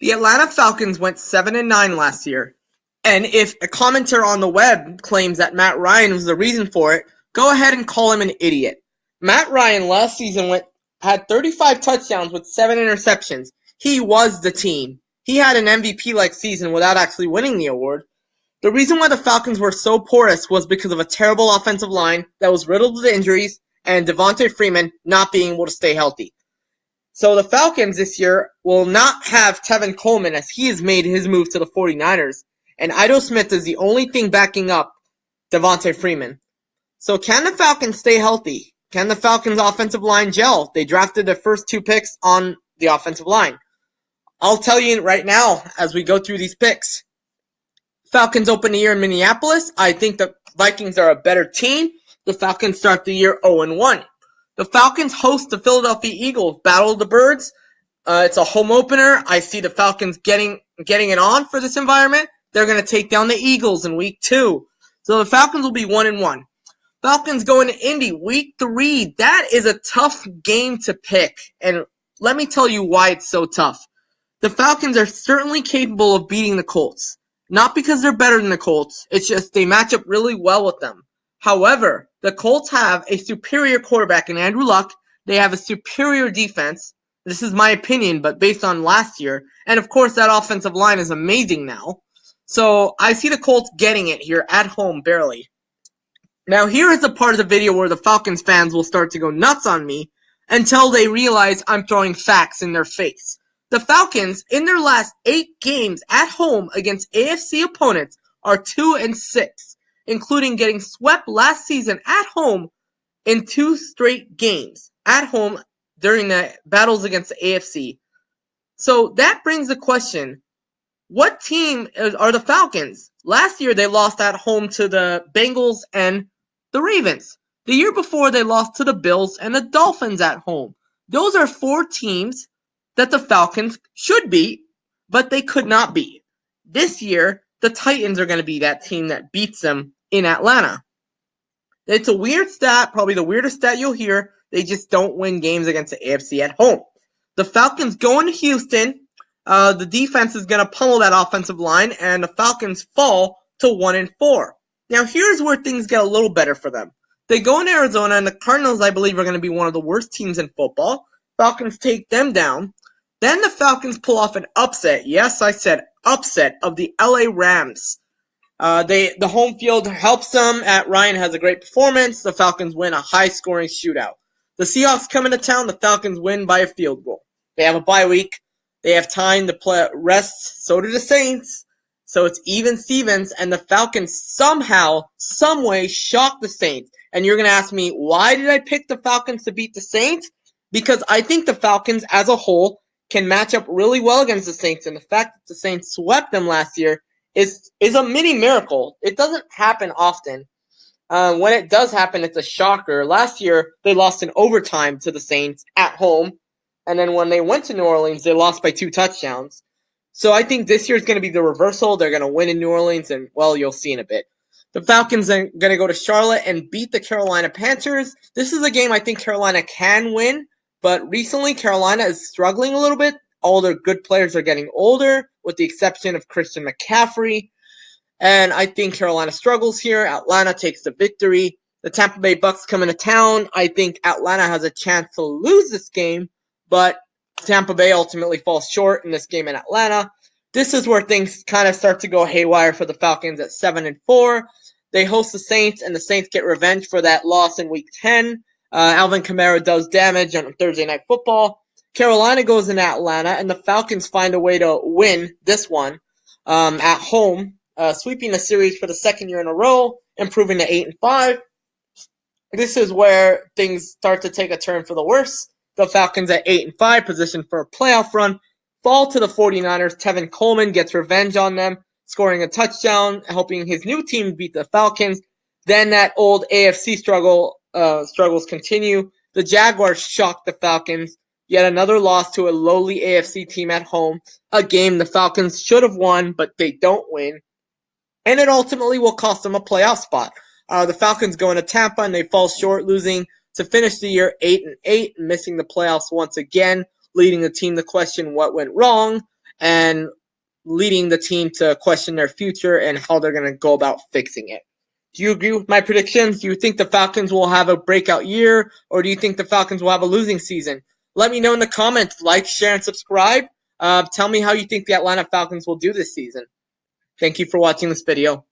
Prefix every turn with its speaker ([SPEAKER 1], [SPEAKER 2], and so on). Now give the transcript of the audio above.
[SPEAKER 1] The Atlanta Falcons went 7-9 last year, and if a commenter on the web claims that Matt Ryan was the reason for it, go ahead and call him an idiot. Matt Ryan last season had 35 touchdowns with 7 interceptions. He was the team. He had an MVP-like season without actually winning the award. The reason why the Falcons were so porous was because of a terrible offensive line that was riddled with injuries and Devontae Freeman not being able to stay healthy. So the Falcons this year will not have Tevin Coleman as he has made his move to the 49ers, and Ito Smith is the only thing backing up Devontae Freeman. So can the Falcons stay healthy? Can the Falcons offensive line gel? They drafted their first 2 picks on the offensive line. I'll tell you right now as we go through these picks. Falcons open the year in Minneapolis. I think the Vikings are a better team. The Falcons start the year 0-1. The Falcons host the Philadelphia Eagles, Battle of the Birds. It's a home opener. I see the Falcons getting it on for this environment. They're going to take down the Eagles in week 2. So the Falcons will be 1-1. Falcons going to Indy week 3. That is a tough game to pick. And let me tell you why it's so tough. The Falcons are certainly capable of beating the Colts. Not because they're better than the Colts, it's just they match up really well with them. However, the Colts have a superior quarterback in Andrew Luck. They have a superior defense. This is my opinion, but based on last year. And of course, that offensive line is amazing now. So I see the Colts getting it here at home, barely. Now, here is the part of the video where the Falcons fans will start to go nuts on me until they realize I'm throwing facts in their face. The Falcons, in their last 8 games at home against AFC opponents, are 2-6, including getting swept last season at home in 2 straight games at home during the battles against the AFC. So that brings the question, what team are the Falcons? Last year they lost at home to the Bengals and the Ravens. The year before they lost to the Bills and the Dolphins at home. Those are 4 teams that the Falcons should beat, but they could not beat. This year, the Titans are going to be that team that beats them in Atlanta. It's a weird stat, probably the weirdest stat you'll hear. They just don't win games against the AFC at home. The Falcons go into Houston. The defense is going to pummel that offensive line, and the Falcons fall to 1-4. Now, here's where things get a little better for them. They go into Arizona, and the Cardinals, I believe, are going to be one of the worst teams in football. Falcons take them down. Then the Falcons pull off an upset. Yes, I said upset of the LA Rams. The home field helps them. Ryan has a great performance. The Falcons win a high-scoring shootout. The Seahawks come into town. The Falcons win by a field goal. They have a bye week. They have time to play rest. So do the Saints. So it's even Stevens, and the Falcons somehow, someway shock the Saints. And you're going to ask me, why did I pick the Falcons to beat the Saints? Because I think the Falcons as a whole can match up really well against the Saints. And the fact that the Saints swept them last year is a mini miracle. It doesn't happen often. When it does happen, it's a shocker. Last year, they lost in overtime to the Saints at home. And then when they went to New Orleans, they lost by 2 touchdowns. So I think this year is going to be the reversal. They're going to win in New Orleans, and, well, you'll see in a bit. The Falcons are going to go to Charlotte and beat the Carolina Panthers. This is a game I think Carolina can win, but recently Carolina is struggling a little bit. All their good players are getting older, with the exception of Christian McCaffrey. And I think Carolina struggles here. Atlanta takes the victory. The Tampa Bay Bucks come into town. I think Atlanta has a chance to lose this game, but Tampa Bay ultimately falls short in this game in Atlanta. This is where things kind of start to go haywire for the Falcons at 7-4. They host the Saints, and the Saints get revenge for that loss in Week 10. Alvin Kamara does damage on Thursday Night Football. Carolina goes into Atlanta, and the Falcons find a way to win this one at home. Sweeping the series for the second year in a row, improving to 8-5. This is where things start to take a turn for the worse. The Falcons at 8-5, positioned for a playoff run, fall to the 49ers. Tevin Coleman gets revenge on them, scoring a touchdown, helping his new team beat the Falcons. Then that old AFC struggles continue. The Jaguars shock the Falcons. Yet another loss to a lowly AFC team at home. A game the Falcons should have won, but they don't win. And it ultimately will cost them a playoff spot. The Falcons go into Tampa and they fall short, losing to finish the year 8-8, missing the playoffs once again, leading the team to question what went wrong. and leading the team to question their future and how they're going to go about fixing it. Do you agree with my predictions? Do you think the Falcons will have a breakout year, or do you think the Falcons will have a losing season? Let me know in the comments. Like, share, and subscribe. Tell me how you think the Atlanta Falcons will do this season. Thank you for watching this video.